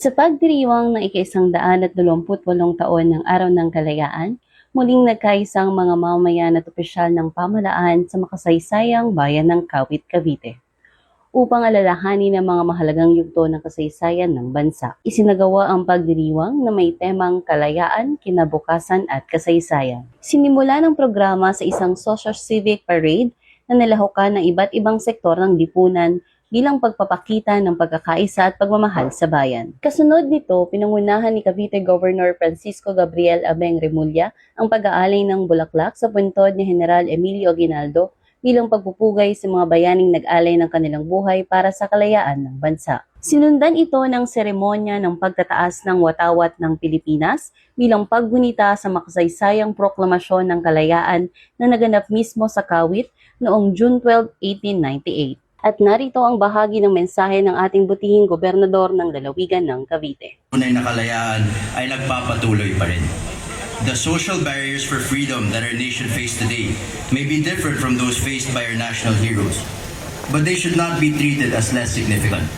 Sa pagdiriwang ng ika-128 taon ng Araw ng Kalayaan, muling nagkaisang mga mamamayan at opisyal ng pamahalaan sa makasaysayang bayan ng Kawit, Cavite upang alalahanin ang mga mahalagang yugto ng kasaysayan ng bansa. Isinagawa ang pagdiriwang na may temang kalayaan, kinabukasan at kasaysayan. Sinimula ng programa sa isang social-civic parade na nilahukan ng iba't ibang sektor ng lipunan bilang pagpapakita ng pagkakaisa at pagmamahal sa bayan. Kasunod nito, pinangunahan ni Cavite Governor Francisco Gabriel Abeng Remulla ang pag-aalay ng bulaklak sa puntod ni General Emilio Aguinaldo bilang pagpupugay sa mga bayaning nag-alay ng kanilang buhay para sa kalayaan ng bansa. Sinundan ito ng seremonya ng pagtataas ng watawat ng Pilipinas bilang paggunita sa makasaysayang proklamasyon ng kalayaan na naganap mismo sa Kawit noong June 12, 1898. At narito ang bahagi ng mensahe ng ating butihing gobernador ng lalawigan ng Cavite. Tunay na kalayaan ay nagpapatuloy pa rin. The social barriers for freedom that our nation faces today may be different from those faced by our national heroes, but they should not be treated as less significant.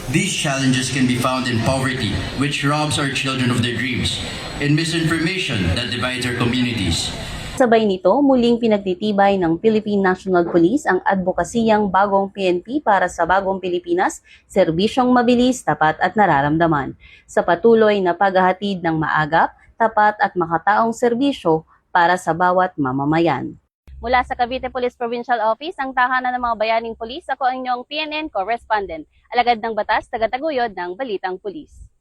These challenges can be found in poverty, which robs our children of their dreams, and misinformation that divides our communities. Sabay nito, muling pinagtitibay ng Philippine National Police ang advokasiyang bagong PNP para sa bagong Pilipinas, serbisyong mabilis, tapat at nararamdaman, sa patuloy na paghahatid ng maagap, tapat at makataong serbisyo para sa bawat mamamayan. Mula sa Cavite Police Provincial Office, ang tahanan ng mga bayaning pulis, ako ang inyong PNN correspondent, alagad ng batas, tagataguyod ng Balitang Pulis.